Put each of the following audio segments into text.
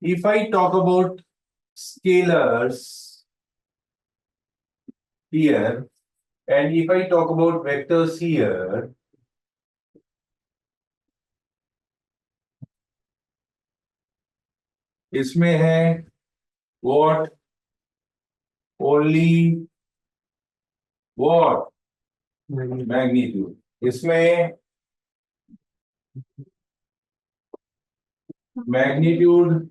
if I talk about scalars here and if I talk about vectors here, इसमें है what, only what, magnitude. इसमें magnitude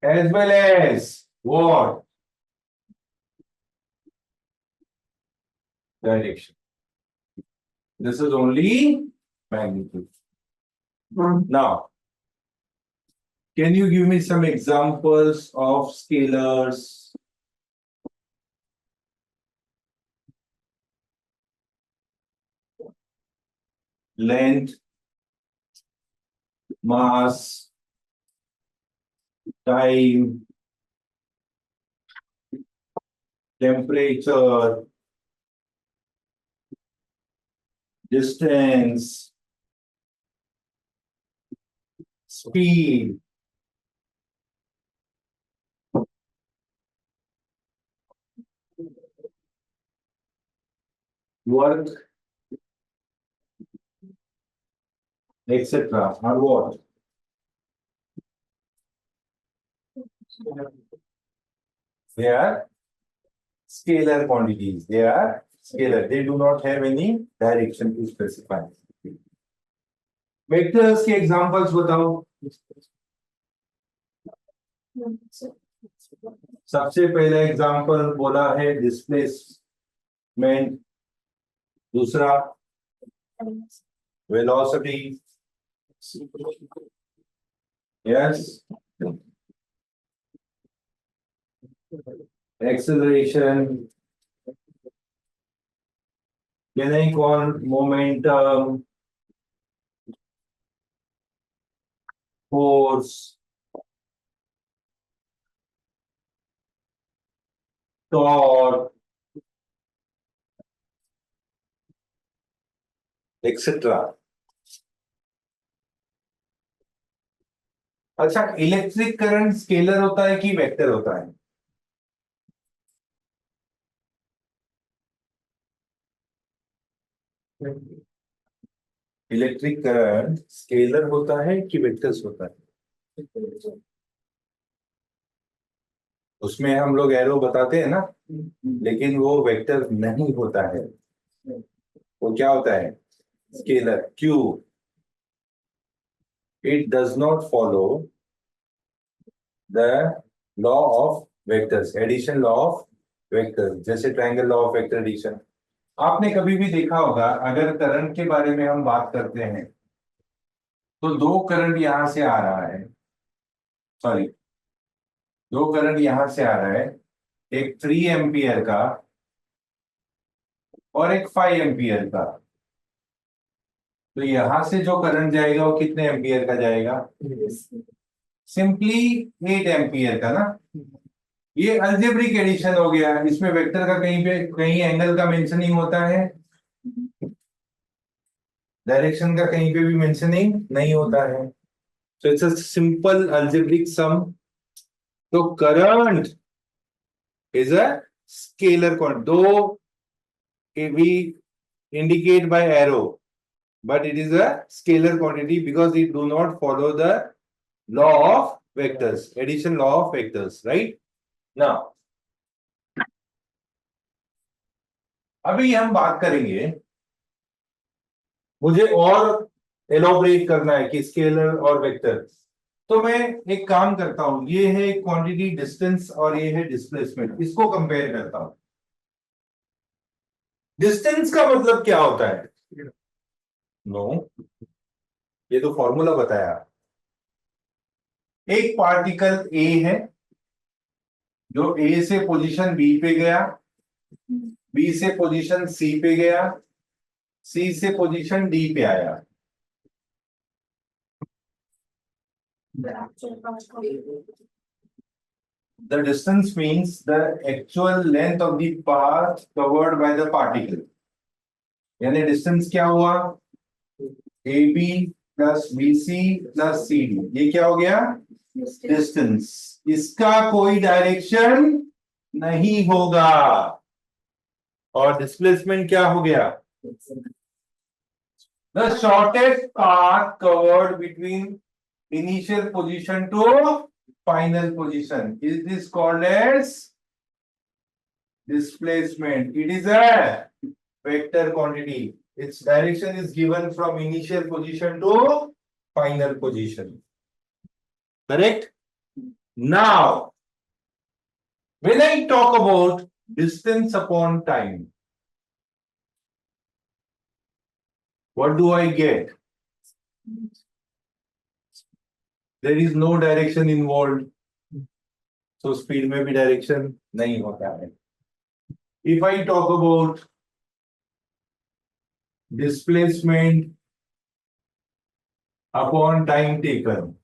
as well as what, direction. This is only magnitude. Now, can you give me some examples of scalars? Length, mass, time, temperature, distance, speed, work, etc. Or what? They are scalar quantities. They are scalar. They do not have any direction to specify. Vectors के examples बताओ. सबसे पहला example बोला है displacement, दूसरा velocity, yes, acceleration, can I call momentum, force, torque, etc. अच्छा, electric current scalar होता है कि वेक्टर होता है? इलेक्ट्रिक करंट स्केलर होता है कि वेक्टर्स होता है? उसमें हम लोग एरो बताते हैं ना, लेकिन वो वेक्टर नहीं होता है, वो क्या होता है? स्केलर. क्यों? It does not follow the law of vectors, addition law of vectors, जैसे triangle law of vector addition. आपने कभी भी देखा होगा, अगर करंट के बारे में हम बात करते हैं तो दो करंट यहां से आ रहा है, सॉरी, दो करंट यहां से आ रहा है, एक 3 एम्पियर का और एक 5 एम्पियर का. तो यहां से जो करंट जाएगा वो कितने एम्पियर का जाएगा? सिंपली 8 एम्पियर का ना. ये अलजेब्रिक एडिशन हो गया. इसमें वेक्टर का कहीं पे कहीं एंगल का मेंशनिंग होता है, डायरेक्शन का कहीं पे भी मेंशनिंग नहीं होता है. So it's a simple algebraic sum. तो current is a scalar quantity, though we indicate by arrow, but it is a scalar quantity because it do not follow the law of vectors, addition law of vectors, right? Now, अभी हम बात करेंगे, मुझे और elaborate करना है कि scalar और वेक्टर. तो मैं एक काम करता हूं, ये है क्वांटिटी डिस्टेंस और ये है डिस्प्लेसमेंट, इसको कंपेयर करता हूं. डिस्टेंस का मतलब क्या होता है? नो, ये तो फॉर्मूला बताया. एक पार्टिकल ए है जो ए से पोजीशन बी पे गया, बी से पोजीशन सी पे गया, सी से पोजीशन डी पे आया. The distance means the actual length of the path covered by the particle. यानी डिस्टेंस क्या हुआ? AB plus BC plus CD. ये क्या हो गया? डिस्टेंस, इसका कोई डायरेक्शन नहीं होगा। और डिस्प्लेसमेंट क्या हो गया? The shortest path covered between initial position to final position is this called as displacement. It is a vector quantity. Its direction is given from initial position to final position. Correct? Now, when I talk about distance upon time, what do I get? There is no direction involved. So speed में भी direction नहीं होता है. If I talk about displacement upon time taken,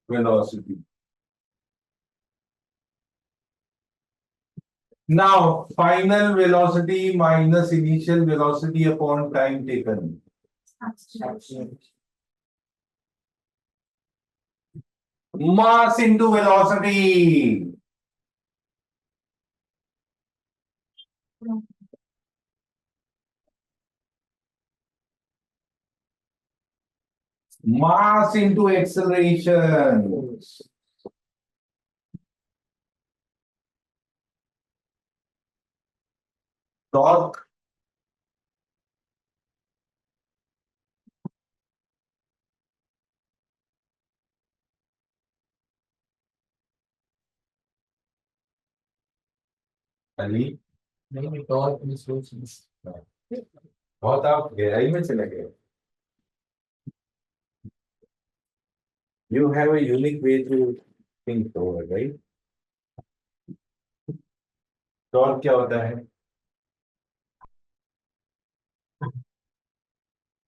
velocity. Now, final velocity minus initial velocity upon time taken. Mass into velocity. Mass into acceleration. Torque. Ali नहीं, torque बहुत आप गहराई में चले गए. You have a unique way to think over, right? Torque क्या होता है?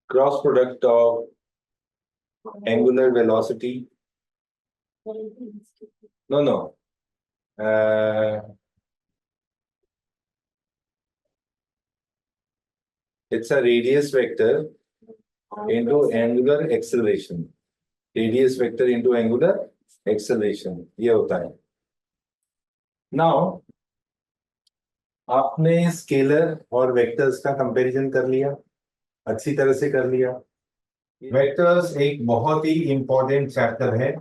Cross product of angular velocity. No. It's a radius vector into angular acceleration. Radius vector into angular acceleration. ये होता है. Now, आपने स्केलर और वेक्टर्स का comparison कर लिया, अच्छी तरह से कर लिया. वेक्टर्स एक बहुत ही इंपॉर्टेंट चैप्टर है,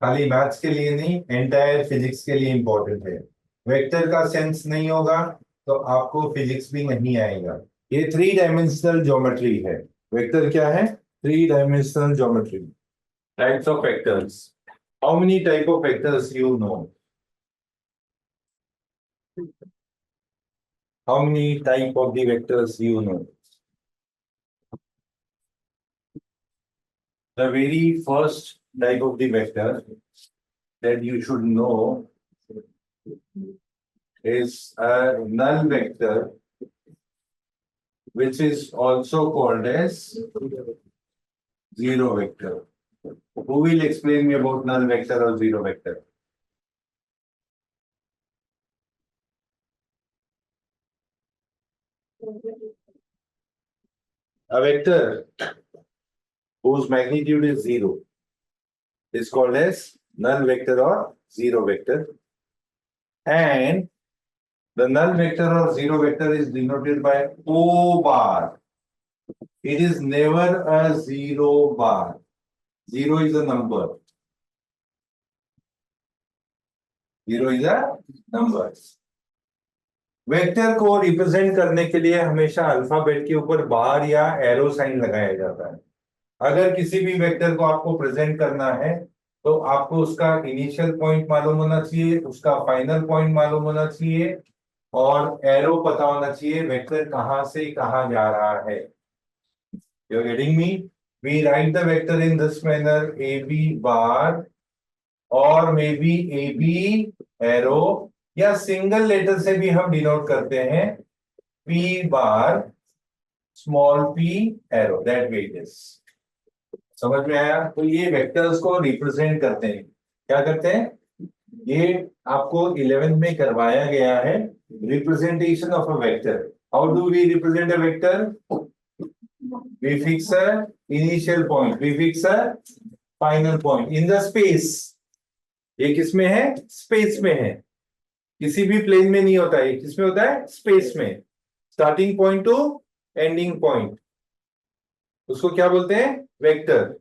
खाली मैथ्स के लिए नहीं, एंटायर फिजिक्स के लिए इंपॉर्टेंट है. वेक्टर का सेंस नहीं होगा तो आपको फिजिक्स भी नहीं आएगा. ये 3 डायमेंशनल ज्योमेट्री है. वेक्टर क्या है? 3 dimensional geometry. Types of vectors. How many type of vectors you know? How many type of the vectors you know? The very first type of the vector that you should know is a null vector, which is also called as zero vector. Who will explain me about null vector or zero vector? A vector whose magnitude is 0 is called as null vector or zero vector. And the null vector or zero vector is denoted by O bar. It is never a zero bar. Zero is a number. Zero is a number. Vector को represent करने के लिए हमेशा alphabet के ऊपर बार या arrow sign लगाया जाता है. अगर किसी भी वेक्टर को आपको प्रेजेंट करना है तो आपको उसका इनिशियल पॉइंट मालूम होना चाहिए, उसका फाइनल पॉइंट मालूम होना चाहिए और एरो पता होना चाहिए वेक्टर कहां से कहां जा रहा है. You are getting me? We write the vector in this manner, A B bar और maybe A B arrow, या सिंगल लेटर से भी हम डिनोट करते हैं P bar small P arrow. That way it is. समझ में आया? तो ये वेक्टर्स को रिप्रेजेंट करते हैं. क्या करते हैं? ये आपको 11th में करवाया गया है, representation of a vector. How do we represent a vector? We fix a initial point, we fix a final point in the space. ये किसमें है? स्पेस में है, किसी भी प्लेन में नहीं होता है, किसमें होता है? स्पेस में। Starting point to ending point, उसको क्या बोलते हैं? Vector.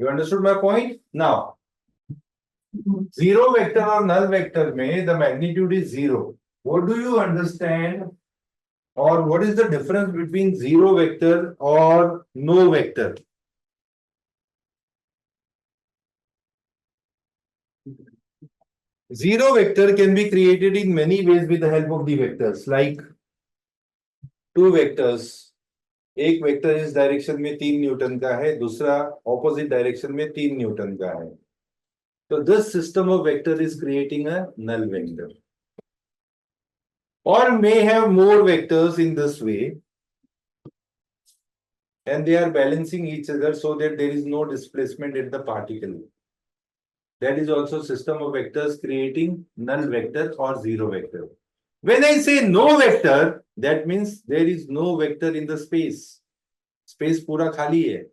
You understood my point now? Zero vector और नल वेक्टर में the magnitude is zero. What do you understand और what is the difference between zero vector और no vector? Zero vector can be created in many ways with the help of the vectors, like two vectors. एक vector इस direction में 3 Newton का है, दूसरा opposite direction में 3 Newton का है। तो this system of vector is creating a null vector, or may have more vectors in this way, and they are balancing each other so that there is no displacement at the particle. That is also system of vectors creating null vector or zero vector. When I say no vector, that means there is no vector in the space. Space पूरा खाली है.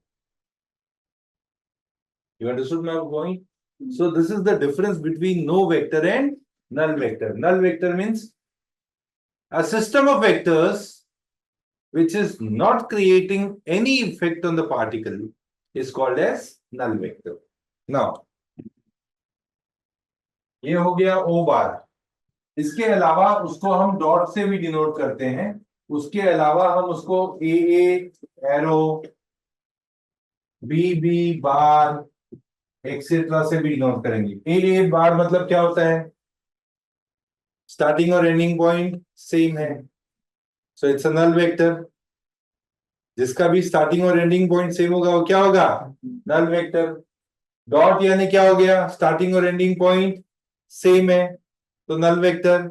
You understood my point? So this is the difference between no vector and null vector. Null vector means a system of vectors which is not creating any effect on the particle is called as null vector. Now, ये हो गया O बार। इसके अलावा उसको हम dot से भी denote करते हैं, उसके अलावा हम उसको ए एरो, बी बार एक्सेट्रा से भी डिनोट करेंगे। ए बार मतलब क्या होता है? स्टार्टिंग और एंडिंग पॉइंट सेम है, so it's a null vector. जिसका भी स्टार्टिंग और एंडिंग पॉइंट सेम होगा वो क्या होगा? Null vector. डॉट यानी क्या हो गया? स्टार्टिंग और एंडिंग पॉइंट सेम है, तो null vector.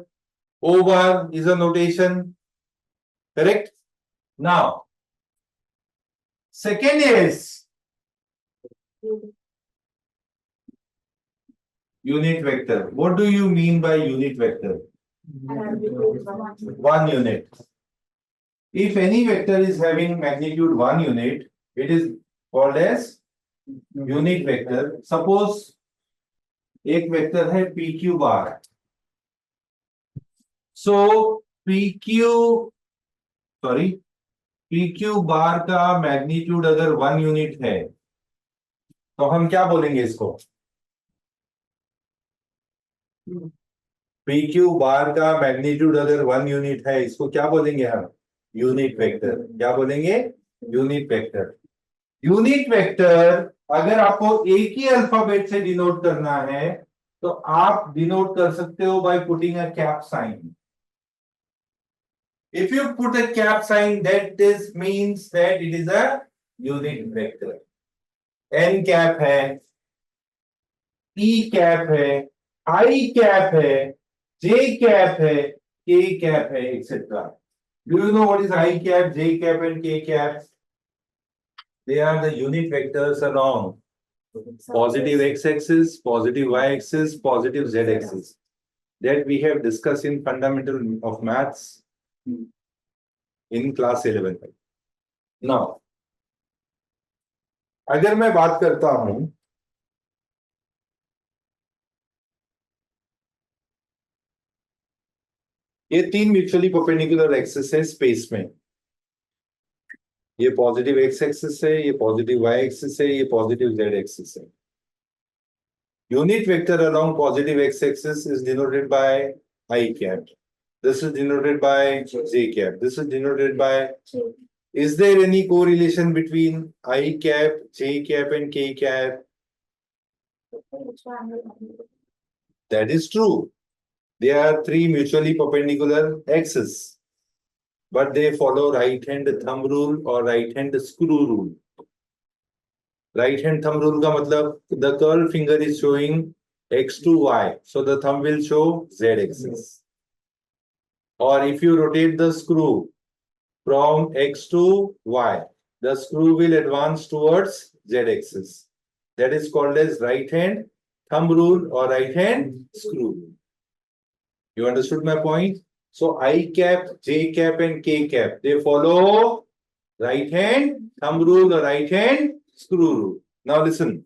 O bar is a notation, correct? Now, second is unit vector. What do you mean by unit vector? One unit. If any vector is having magnitude 1 unit, it is called as unit vector. Suppose एक vector है PQ बार, so PQ बार का magnitude अगर 1 unit है तो हम क्या बोलेंगे इसको? PQ बार का मैग्नीट्यूड अगर 1 यूनिट है, इसको क्या बोलेंगे हम? Unit vector. क्या बोलेंगे? Unit vector. यूनिट वेक्टर अगर आपको एक ही अल्फाबेट से डिनोट करना है तो आप डिनोट कर सकते हो by putting a cap sine. If you put a cap sign, that is means that it is a unit vector. N cap है, E cap है, I cap है, J cap है, K cap है, etc. Do you know what is I cap, J cap, and K cap? They are the unit vectors along positive x-axis, positive y-axis, positive z-axis that we have discussed in fundamental of maths in class 11. Now, अगर मैं बात करता हूं ये 3 mutually perpendicular axis है space में, ये positive x axis है, ये पॉजिटिव वाई एक्सिस है, ये पॉजिटिव जेड एक्सिस है। Unit vector along positive x axis is denoted by I cap, this is denoted by j cap, this is denoted by is there any correlation between I cap, j cap and k cap? That is true. There are 3 mutually perpendicular axes, but they follow right hand thumb rule or right hand screw rule. Right hand thumb rule का मतलब the curved finger is showing x to y, so the thumb will show z axis. Or if you rotate the screw from x to y, the screw will advance towards z axis. That is called as right hand thumb rule or right hand screw rule. You understood my point? So I cap, j cap and k cap, they follow right hand thumb rule or right hand screw rule. Now listen,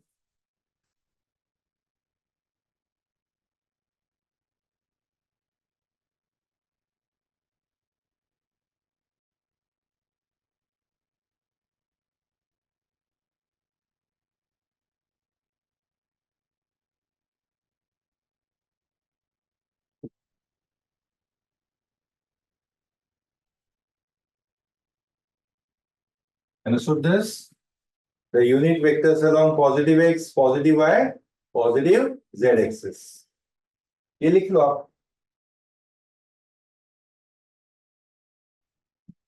Understood this? The unit vectors along positive x, positive y, positive z axis. ये लिख लो आप.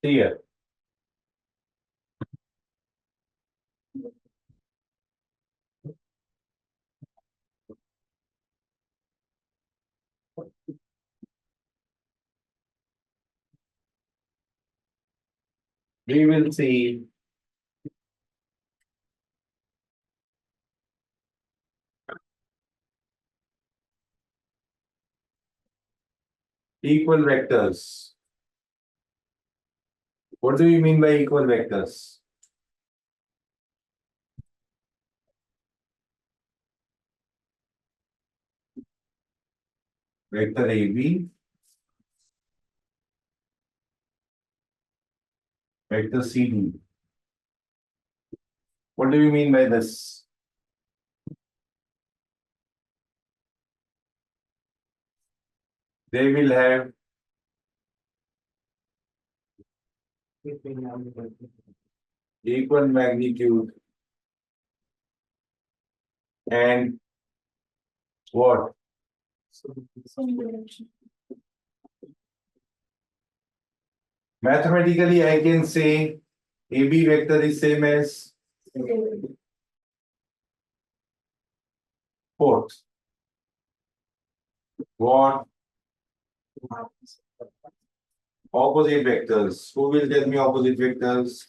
Clear? We will see equal vectors. What do you mean by equal vectors? Vector AB, vector CD. What do you mean by this? They will have equal magnitude and what? Mathematically, I can say AB vector is same as fourth. What? Opposite vectors. Who will tell me opposite vectors?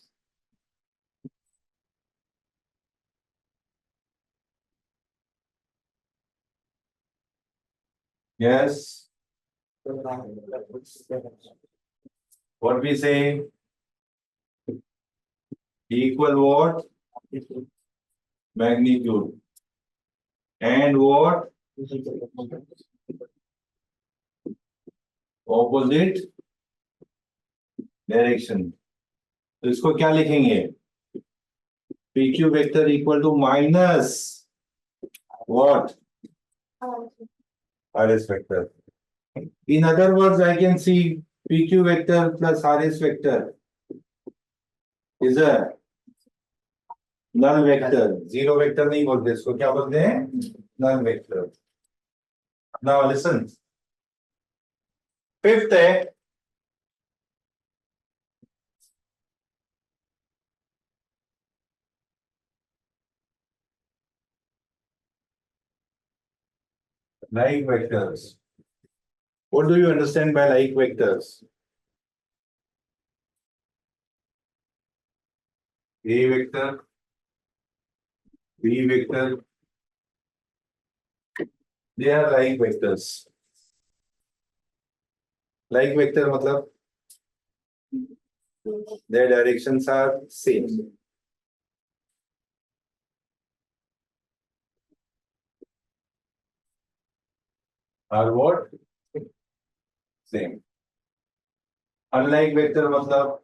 Yes. What we say? Equal what? Magnitude. And what? Opposite direction. तो इसको क्या लिखेंगे? PQ vector equal to minus what? RS vector. In other words, I can see PQ vector plus RS vector is a null vector. Zero vector नहीं बोलते इसको, क्या बोलते हैं? Null vector. Now listen. Fifth है like vectors. What do you understand by like vectors? A vector, B vector, they are like vectors. Like vector मतलब their directions are same. Are what? Same. Unlike vector मतलब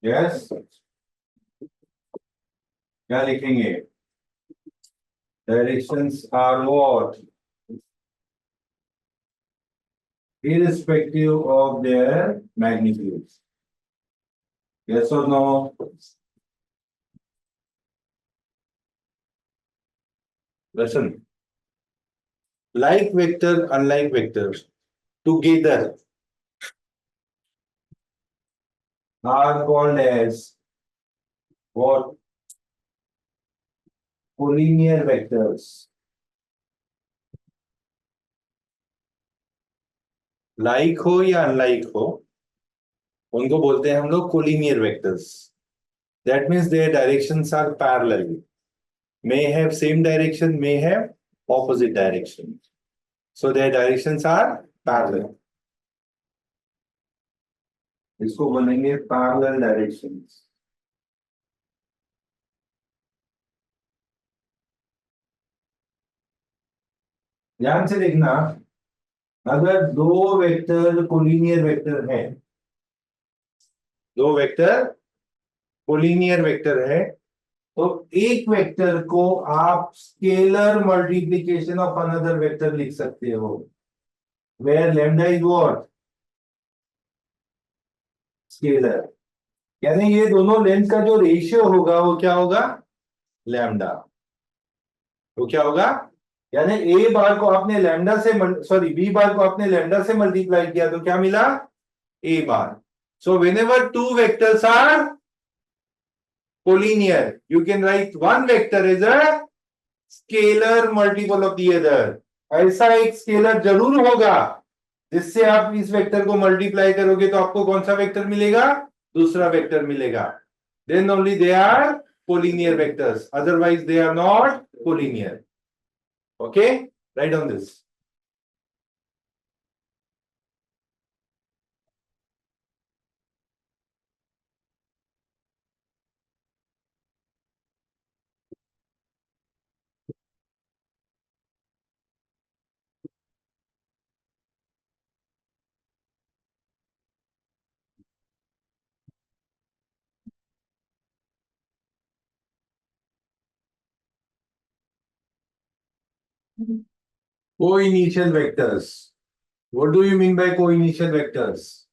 yes. क्या लिखेंगे? Directions are what? Irrespective of their magnitudes. Yes or no? Listen. Like vector, unlike vectors together are called as what? Collinear vectors. Like हो या unlike हो, उनको बोलते हैं हम लोग collinear vectors. That means their directions are parallel. May have same direction, may have opposite direction. So their directions are parallel. इसको बोलेंगे parallel directions. ध्यान से देखना, अगर दो वेक्टर कोलिनियर वेक्टर है, दो वेक्टर कोलिनियर वेक्टर है, तो एक वेक्टर को आप scalar multiplication of another vector लिख सकते हो, where lambda is what? Scalar, यानी ये दोनों लेंथ का जो रेशियो होगा वो क्या होगा, लैम्डा। वो क्या होगा, यानी ए बार को आपने लैम्डा से सॉरी बी बार को आपने लैम्डा से मल्टीप्लाई किया तो क्या मिला, A bar. So whenever two vectors are collinear, you can write one vector as a scalar multiple of the other। ऐसा एक स्केलर जरूर होगा जिससे आप इस वेक्टर को मल्टीप्लाई करोगे तो आपको कौन सा वेक्टर मिलेगा, दूसरा वेक्टर मिलेगा। Then only they are collinear vectors, otherwise they are not collinear. Okay, write on this. Co-initial vectors. What do you mean by co-initial vectors?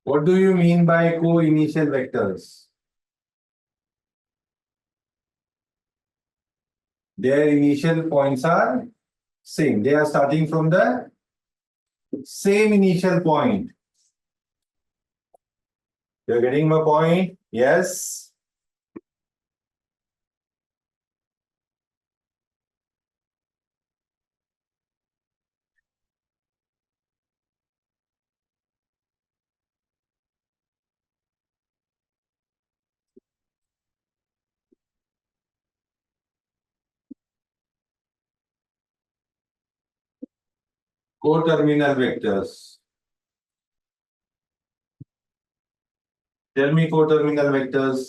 What do you mean by co-initial vectors? Their initial points are same. They are starting from the same initial point. You're getting my point? Yes. Co-terminal vectors. Tell me co-terminal vectors.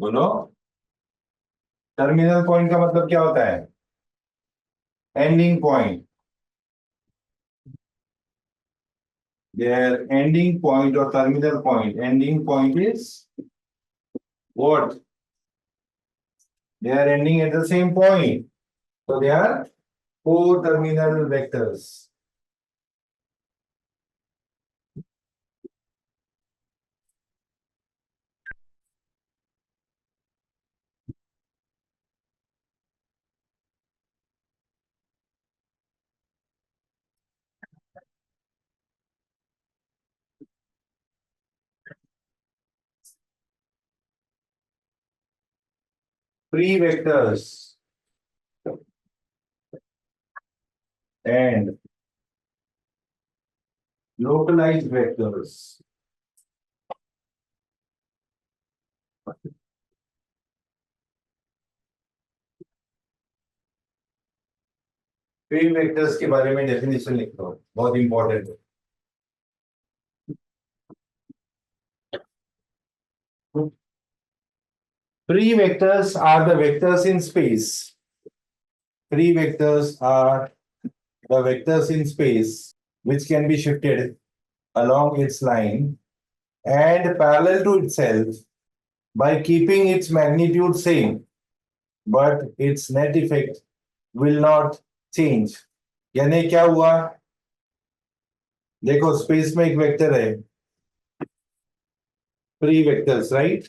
बोलो। Terminal point का मतलब क्या होता है, ending point. Their ending point or terminal point. Ending point is what? They are ending at the same point. So they are co-terminal vectors. Free vectors and localized vectors. Free vectors के बारे में definition लिखता हूं, बहुत important है। Free vectors are the vectors in space. Free vectors are the vectors in space which can be shifted along its line and parallel to itself by keeping its magnitude same, but its net effect will not change। यानी क्या हुआ, देखो space में एक vector है, free vectors right,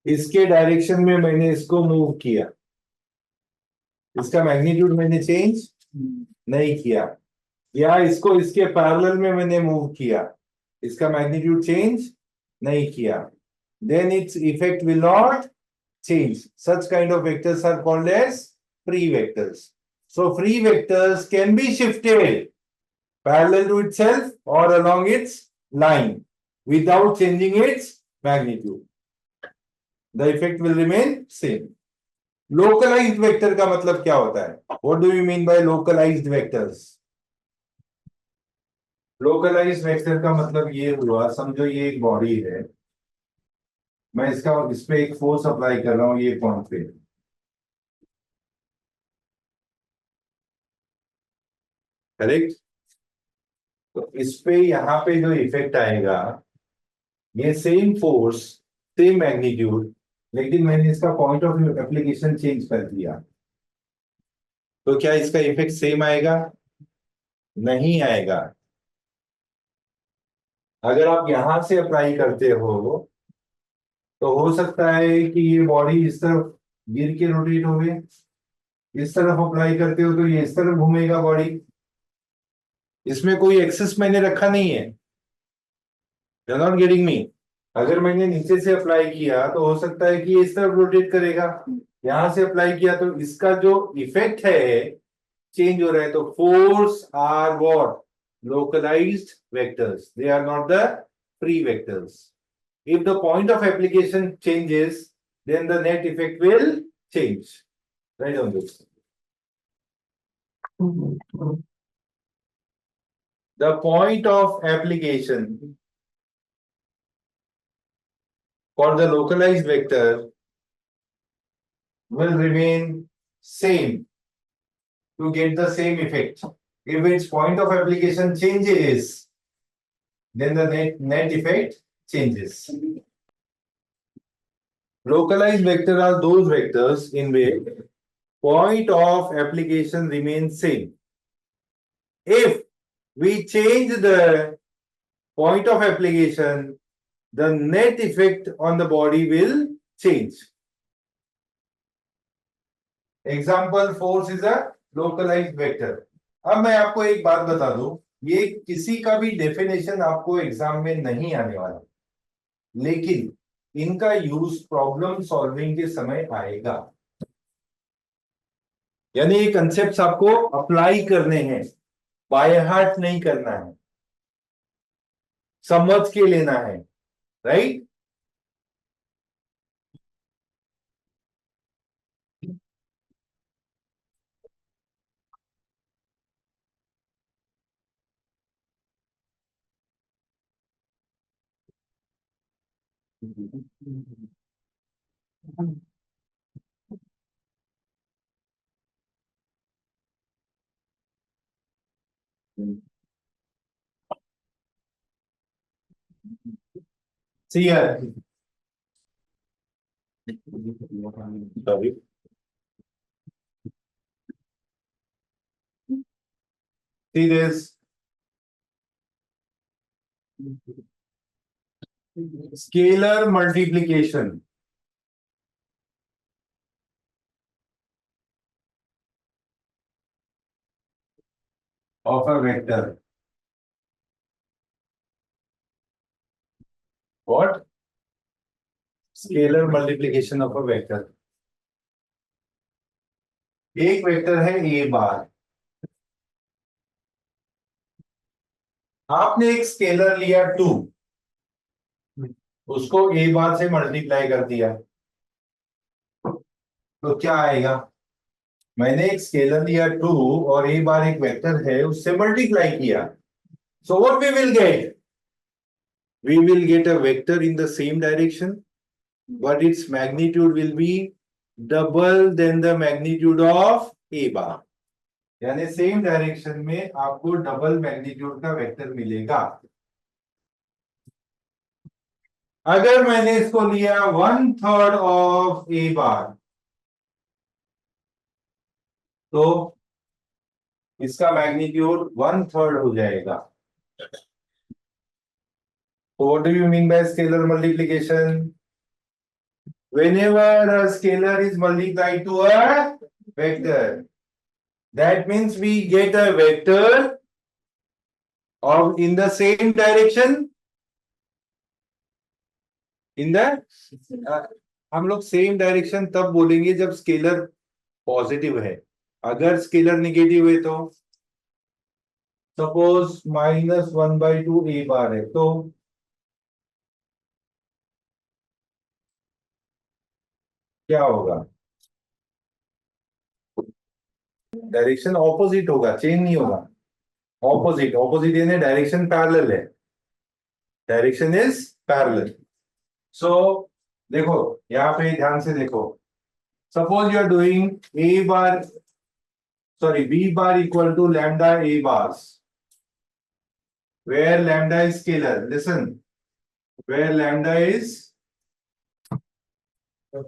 इसके direction में मैंने इसको मूव किया, इसका मैग्नीट्यूड मैंने चेंज नहीं किया, या इसको इसके पैरेलल में मैंने मूव किया, इसका मैग्नीट्यूड चेंज नहीं किया, then its effect will not change। Such kind of vectors are called as free vectors। So free vectors can be shifted parallel to itself or along its line without changing its magnitude। The effect will remain same। Localized vector का मतलब क्या होता है? What do you mean by localized vectors? Localized vector का मतलब ये हुआ, समझो ये एक बॉडी है, मैं इस पे एक फोर्स अप्लाई कर रहा हूं ये पॉइंट पे, करेक्ट। तो इस पे यहां पे जो इफेक्ट आएगा, ये सेम फोर्स सेम मैग्नीट्यूड, लेकिन मैंने इसका point of view application change कर दिया। तो क्या इसका इफेक्ट सेम आएगा? नहीं आएगा। अगर आप यहां से अप्लाई करते हो तो हो सकता है कि ये बॉडी इस तरफ गिर के रोटेट हो गए, इस तरफ अप्लाई करते हो तो ये इस तरफ घूमेगा बॉडी। इसमें कोई एक्सेस मैंने रखा नहीं है। You are not getting me? अगर मैंने नीचे से अप्लाई किया तो हो सकता है कि ये इस तरफ रोटेट करेगा, यहां से अप्लाई किया तो इसका जो इफेक्ट है चेंज हो रहा है। तो force are what? Localized vectors, they are not the free vectors. If the point of application changes, then the net effect will change. Right on this. The point of application for the localized vector will remain same to get the same effect. If its point of application changes, then the net effect changes. Localized vectors are those vectors in which point of application remains same. If we change the point of application, the net effect on the body will change. Example, force is a localized vector. अब मैं आपको एक बात बता दूं, ये किसी का भी डेफिनेशन आपको एग्जाम में नहीं आने वाला, लेकिन इनका यूज प्रॉब्लम सॉल्विंग के समय आएगा। यानी ये कंसेप्ट आपको अप्लाई करने हैं, बाय हार्ट नहीं करना है, समझ के लेना है। Right? See here. Sorry. See this. Scalar multiplication of a vector. What? Scalar multiplication of a vector. एक वेक्टर है ए बार, आपने एक स्केलर लिया 2, उसको ए बार से मल्टीप्लाई कर दिया, तो क्या आएगा? मैंने एक स्केलर लिया 2 और ए बार एक वेक्टर है, उससे मल्टीप्लाई किया। So what we will get? We will get a vector in the same direction, but its magnitude will be double than the magnitude of a bar. यानी सेम डायरेक्शन में आपको double magnitude का vector मिलेगा। अगर मैंने इसको लिया 1/3 of A बार, तो इसका मैग्नीट्यूड 1/3 हो जाएगा। So what do you mean by scalar multiplication? Whenever a scalar is multiplied to a vector, that means we get a vector of in the same direction. In the हम लोग same direction तब बोलेंगे जब scalar positive है। अगर scalar negative है तो suppose -1/2 ए बार है, तो क्या होगा? डायरेक्शन ऑपोजिट होगा, चेंज नहीं होगा। ऑपोजिट, ऑपोजिट यानी डायरेक्शन पैरेलल है, डायरेक्शन इज पैरेलल। सो देखो यहां पे ध्यान से देखो, suppose you are doing A bar B bar equal to lambda A bars, where lambda is scalar. Listen, where lambda is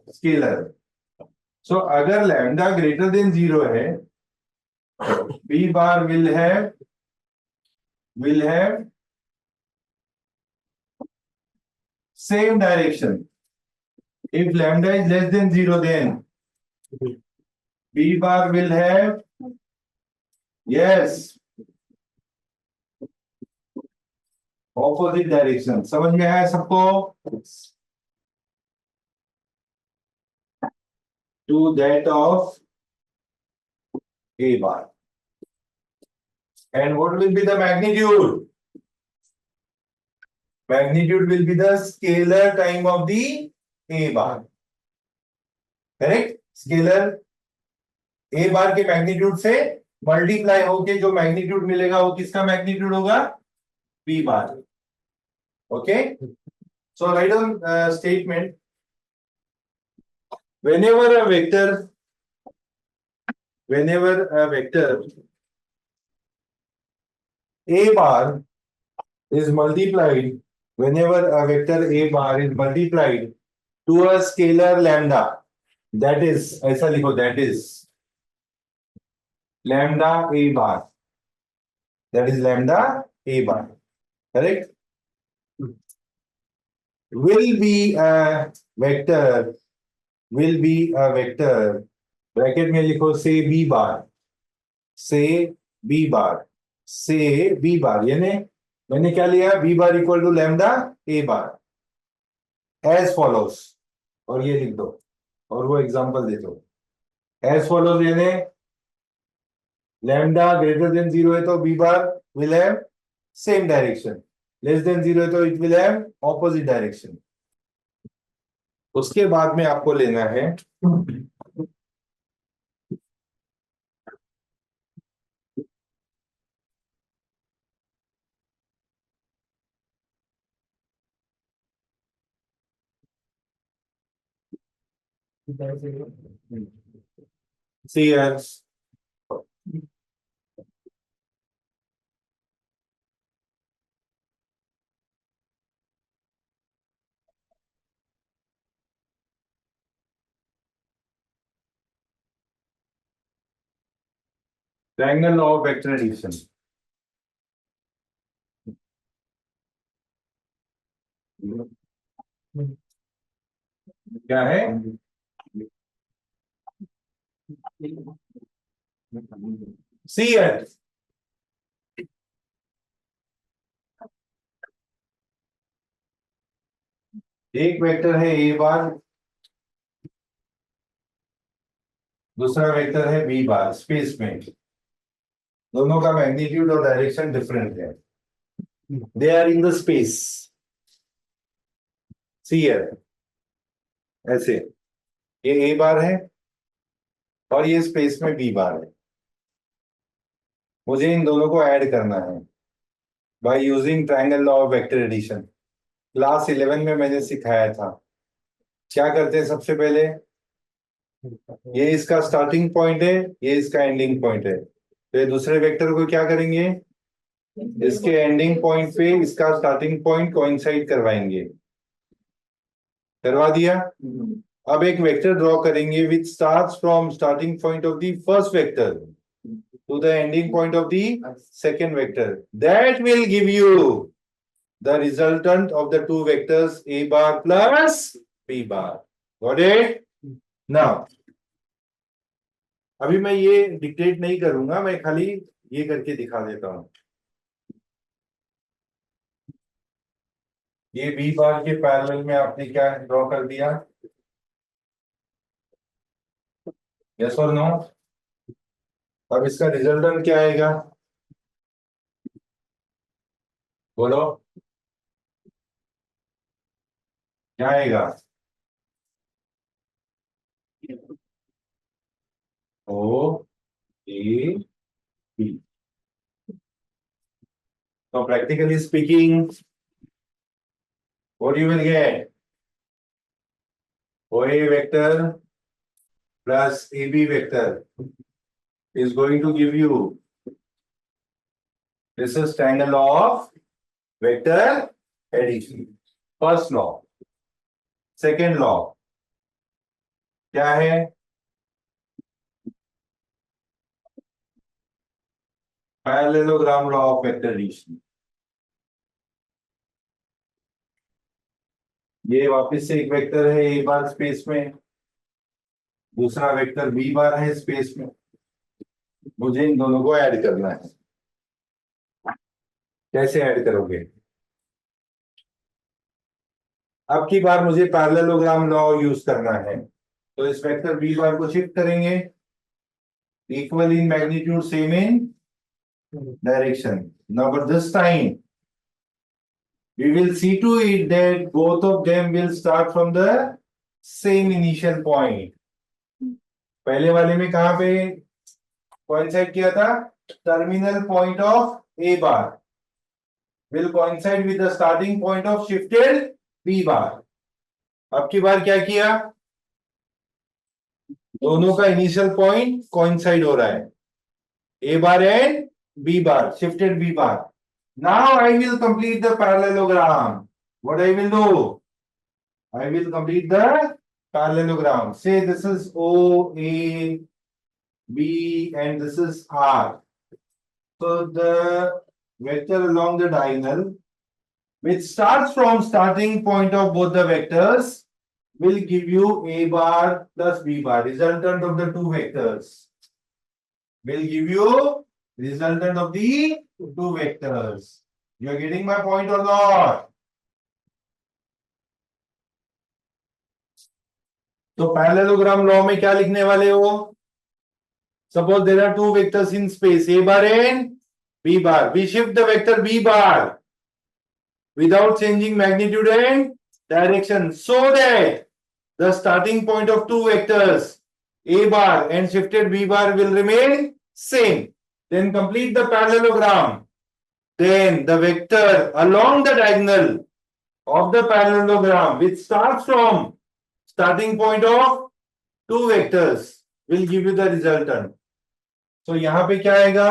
scalar. So अगर lambda greater than 0 है B bar will have same direction. If lambda is less than 0, then B bar will have, yes, opposite direction. समझ में आया सबको? To that of A bar. And what will be the magnitude? Magnitude will be the scalar time of the A bar. Correct? Scalar A bar के magnitude से multiply होके जो magnitude मिलेगा वो किसका मैग्नीट्यूड होगा? B bar. Okay? So write down statement. Whenever a vector A bar is multiplied, whenever a vector A bar is multiplied to a scalar lambda, that is, ऐसा लिखो, that is lambda A bar. That is lambda A bar. Correct? Will be a vector, bracket में लिखो से B bar, यानी मैंने क्या लिया? B bar equal to lambda A bar as follows, और ये लिख दो और वो एग्जांपल दे दो एज फॉलोस, यानी लैम्डा ग्रेटर देन 0 है तो B bar will have same direction, less than 0 है तो it will have opposite direction. उसके बाद में आपको लेना है CS triangle law of vector addition. क्या है? CS एक वेक्टर है ए बार, दूसरा वेक्टर है बी बार. स्पेस में दोनों का मैग्नीट्यूड और डायरेक्शन डिफरेंट है. They are in the space. सी है ऐसे, ये ए बार है और ये स्पेस में बी बार है. मुझे इन दोनों को ऐड करना है by using triangle law of vector addition. Class 11 में मैंने सिखाया था. क्या करते हैं? सबसे पहले ये इसका स्टार्टिंग पॉइंट है, ये इसका एंडिंग पॉइंट है, तो ये दूसरे वेक्टर को क्या करेंगे? इसके एंडिंग पॉइंट पे इसका स्टार्टिंग पॉइंट कोइंसाइड करवाएंगे. करवा दिया. अब एक वेक्टर ड्रॉ करेंगे which starts from starting point of the first vector to the ending point of the second vector. That will give you the resultant of the two vectors A bar प्लस B bar. Got it? Now अभी मैं ये dictate नहीं करूंगा, मैं खाली ये करके दिखा देता हूं. ये B bar के पैरेलल में आपने क्या ड्रॉ कर दिया? यस और नो? अब इसका रिजल्टेंट क्या आएगा? बोलो क्या आएगा? O A B. So practically speaking, what you will get? OA vector plus AB vector is going to give you, this is triangle law of vector addition. First law. Second law क्या है? Parallelogram law of vector addition. ये वापस से एक vector है A bar space में, दूसरा vector B bar है स्पेस में। मुझे इन दोनों को ऐड करना है। कैसे ऐड करोगे? अब की बार मुझे पैरेललोग्राम लॉ यूज करना है। तो इस वेक्टर बी बार को शिफ्ट करेंगे, equal in magnitude, same in direction. Now but this time we will see to it that both of them will start from the same initial point. पहले वाले में कहां पे coincide किया था? Terminal point of A bar will coincide with the starting point of shifted B bar. अब की बार क्या किया? दोनों का इनिशियल पॉइंट कोइंसाइड हो रहा है, A bar and B bar, shifted B bar. Now I will complete the parallelogram. What I will do? I will complete the parallelogram. Say this is O, A, B, and this is R. So the vector along the diagonal, which starts from starting point of both the vectors, will give you A bar plus B bar. Resultant of the two vectors will give you resultant of the two vectors. You are getting my point or not? तो parallelogram law में क्या लिखने वाले हो? Suppose there are two vectors in space, A bar and B bar. We shift the vector B bar without changing magnitude and direction, so that the starting point of two vectors A bar and shifted B bar will remain same. Then complete the parallelogram. Then the vector along the diagonal of the parallelogram, which starts from starting point of two vectors, will give you the resultant. So यहां पे क्या आएगा?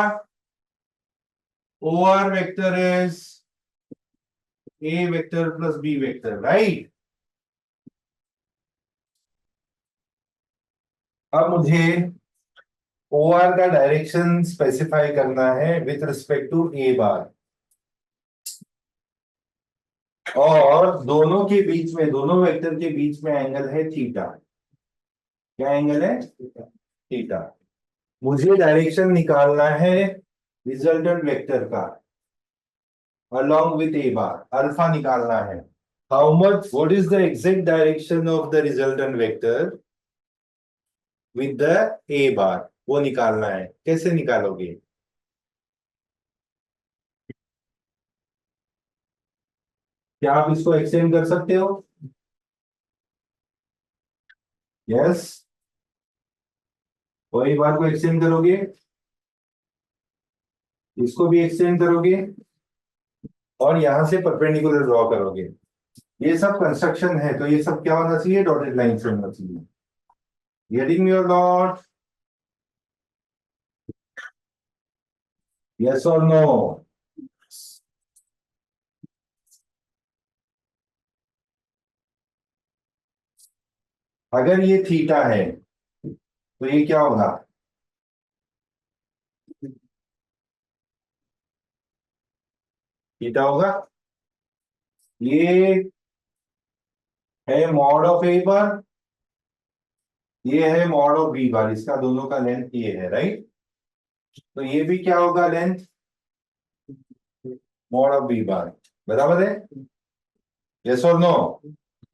OR vector is A vector plus B vector, right? अब मुझे OR का direction specify करना है with respect to A बार, और दोनों के बीच में, दोनों वेक्टर के बीच में एंगल है थीटा। क्या एंगल है? थीटा। मुझे डायरेक्शन निकालना है रिजल्टेंट वेक्टर का along with A bar, alpha निकालना है। How much? What is the exact direction of the resultant vector with the A bar? वो निकालना है। कैसे निकालोगे? क्या आप इसको एक्सटेंड कर सकते हो? यस। कोई बार को एक्सटेंड करोगे, इसको भी एक्सटेंड करोगे, और यहां से परपेंडिकुलर ड्रॉ करोगे। ये सब कंस्ट्रक्शन है, तो ये सब क्या होना चाहिए? डॉटेड लाइन से होना चाहिए। गेटिंग मी और नॉट? यस और नो? अगर ये थीटा है तो ये क्या होगा? थीटा होगा। ये है मॉड ऑफ ए बार, ये है मॉड ऑफ बी बार, इसका दोनों का लेंथ ये है, राइट? तो ये भी क्या होगा? Length mod of B bar, बराबर है? यस और नो?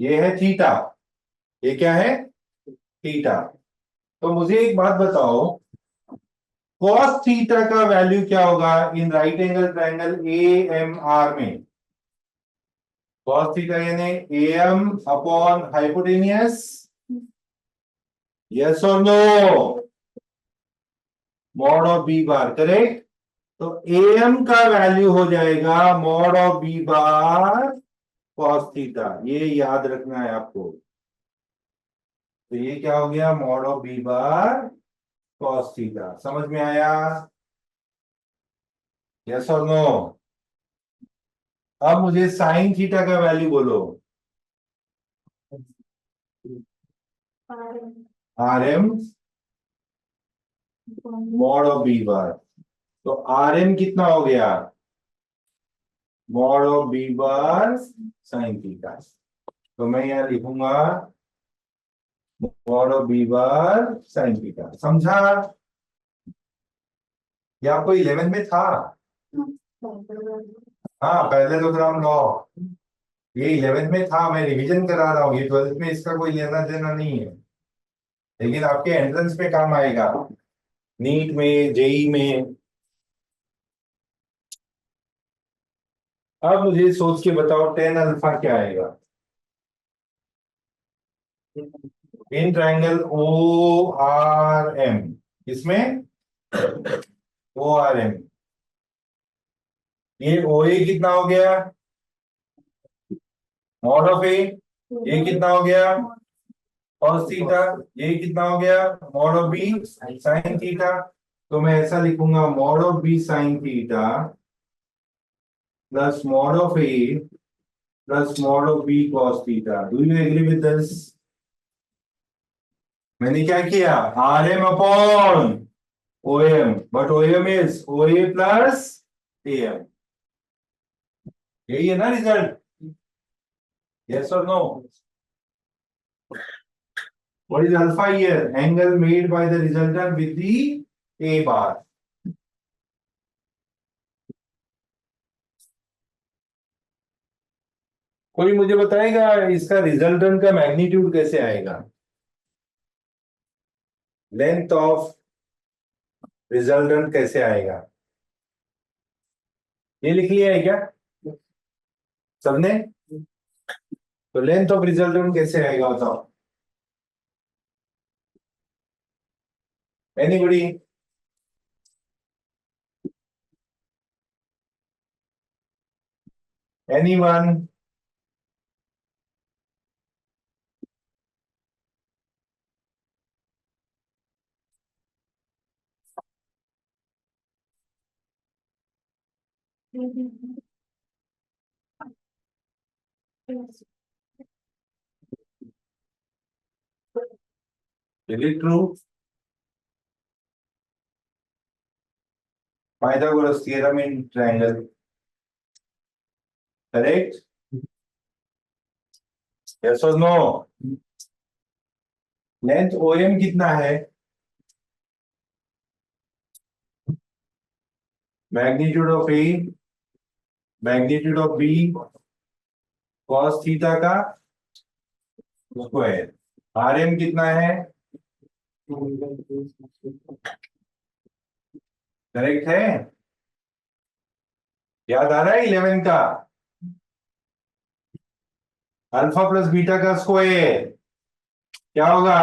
ये है थीटा, ये क्या है? थीटा। तो मुझे एक बात बताओ, cos थीटा का वैल्यू क्या होगा in right angle triangle A M R में? cos थीटा यानी एम अपॉन हाइपोटेनियस। यस और no? Mod of B bar, correct? तो एम का वैल्यू हो जाएगा mod of B bar cos theta, ये याद रखना है आपको। तो ये क्या हो गया? Mod of B bar cos theta. समझ में आया? यस और नो? अब मुझे साइन थीटा का वैल्यू बोलो। R M mod of B bar. तो आर एम कितना हो गया, mod of B bar sine theta. तो मैं यहां लिखूंगा mod of B bar sine theta. समझा? ये आपको 11 में था। हाँ, पहले तो ग्राम लॉ ये 11 में था, मैं रिवीजन करा रहा हूँ, ये 12th में इसका कोई लेना देना नहीं है, लेकिन आपके एंट्रेंस में काम आएगा, नीट में, जेई में। अब मुझे सोच के बताओ 10 अल्फा क्या आएगा in triangle O R M. इसमें ओ आर एम, ये ओ ए कितना हो गया, मॉड ऑफ ए, ये कितना हो गया cos थीटा, ये कितना हो गया mod of B sine theta. तो मैं ऐसा लिखूंगा mod of B sine theta plus mod of A plus mod of B cos theta. Do you agree with this? मैंने क्या किया, R M upon O M, but O M is O A plus A M. यही है ना result? Yes और no? What is alpha here? Angle made by the resultant with the A bar. कोई मुझे बताएगा इसका रिजल्टेंट का magnitude कैसे आएगा? लेंथ ऑफ रिजल्टेंट कैसे आएगा? ये लिख लिया है क्या सबने? तो लेंथ ऑफ रिजल्टेंट कैसे आएगा बताओ, anybody? Anyone? Is it true? Pythagoras theorem in triangle, correct? Yes और नो? लेंथ ओएम कितना है, magnitude of A magnitude of B cos theta का स्क्वायर। आर एम कितना है, करेक्ट है? याद आ रहा है 11 का? अल्फा प्लस बीटा का स्क्वायर क्या होगा,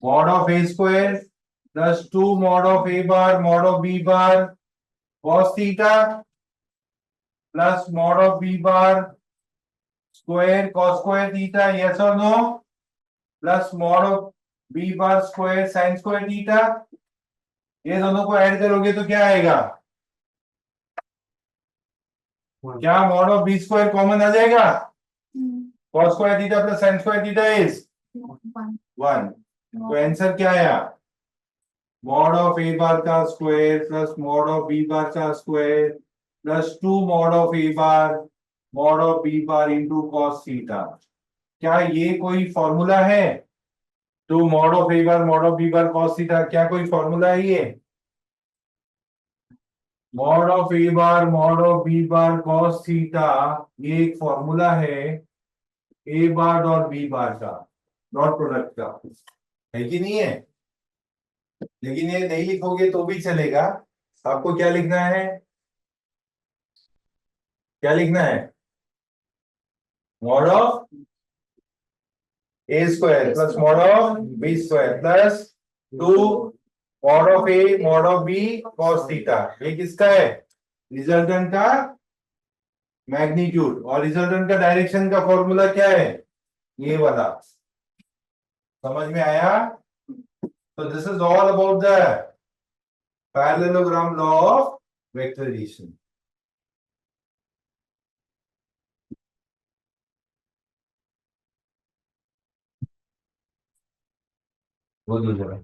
mod of A square plus 2 mod of A bar mod of B bar cos theta plus mod of B bar square cos square theta. Yes और no? Plus mod of B bar square sine square theta. ये दोनों को add करोगे तो क्या आएगा, क्या mod of B square common आ जाएगा, cos square theta plus sine square theta is 1। तो आंसर क्या आया, मॉड ऑफ ए बार का square plus mod of B bar का square plus 2 mod of A bar mod of B bar into cos theta. क्या ये कोई formula है? 2 mod of A bar mod of B bar cos theta, क्या कोई formula है ये? Mod of A bar mod of B bar cos theta, ये एक फॉर्मूला है ए बार और बी बार का, डॉट प्रोडक्ट का, है कि नहीं है? लेकिन ये नहीं लिखोगे तो भी चलेगा। आपको क्या लिखना है, क्या लिखना है, mod of A square plus mod of B square plus 2 mod of A mod of B cos theta. ये किसका है, रिजल्टेंट का मैग्नीट्यूड, और रिजल्टेंट का डायरेक्शन का फॉर्मूला क्या है, ये वाला। समझ में आया? तो this is all about the parallelogram law of vectorisation. वो दो जरा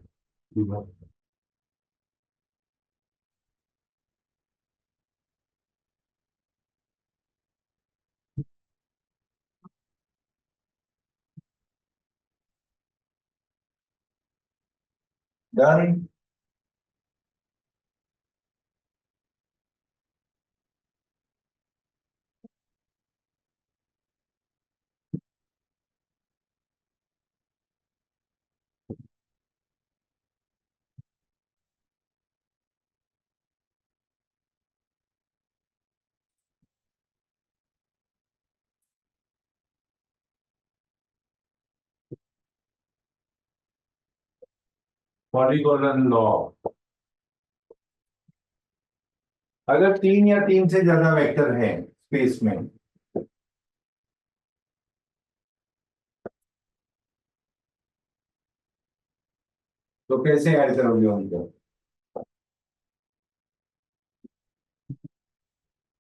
Done. पॉलीगोनल लॉ, अगर 3 या 3 से ज्यादा वेक्टर है स्पेस में, तो कैसे ऐड करोगे उनको?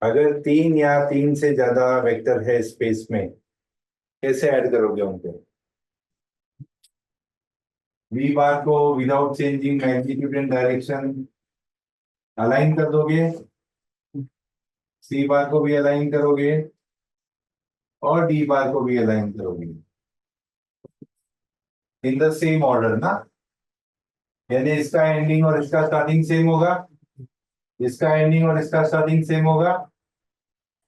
अगर 3 या 3 से ज्यादा वेक्टर है स्पेस में, कैसे ऐड करोगे उनको? वी बार को without changing magnitude and direction align कर दोगे, सी बार को भी अलाइन करोगे और डी बार को भी अलाइन करोगे इन द सेम ऑर्डर ना, यानी इसका एंडिंग और इसका स्टार्टिंग सेम होगा, इसका एंडिंग और इसका स्टार्टिंग सेम होगा,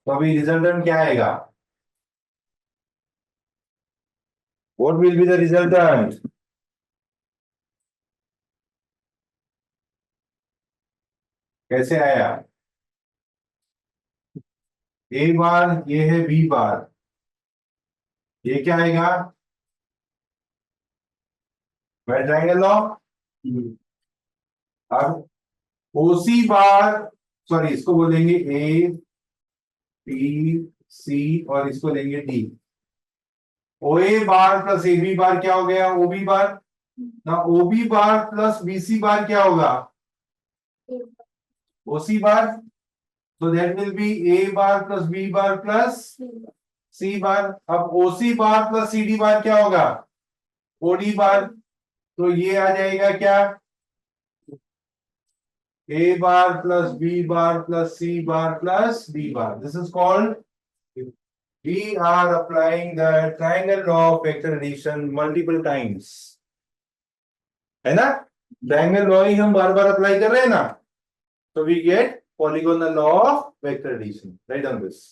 तो अभी रिजल्टेंट क्या आएगा? What will be the resultant? कैसे आया? ए बार ये है बी बार, ये क्या आएगा? Triangle law. अब ओसी बार, सॉरी इसको बोलेंगे ए बी सी और इसको लेंगे D. O A bar plus A B bar क्या हो गया? ओ बी बार ना, O B bar plus B C bar क्या होगा? O C bar. तो that will be A bar plus B bar plus C bar. अब O C बार plus C D bar क्या होगा? O D bar. तो ये आ जाएगा क्या? A bar plus B bar plus C bar plus D bar. This is called, we are applying the triangle law of vector addition multiple times. है ना? Triangle law ही हम बार बार apply कर रहे हैं ना, तो we get polygonal law of vector addition. Write down this.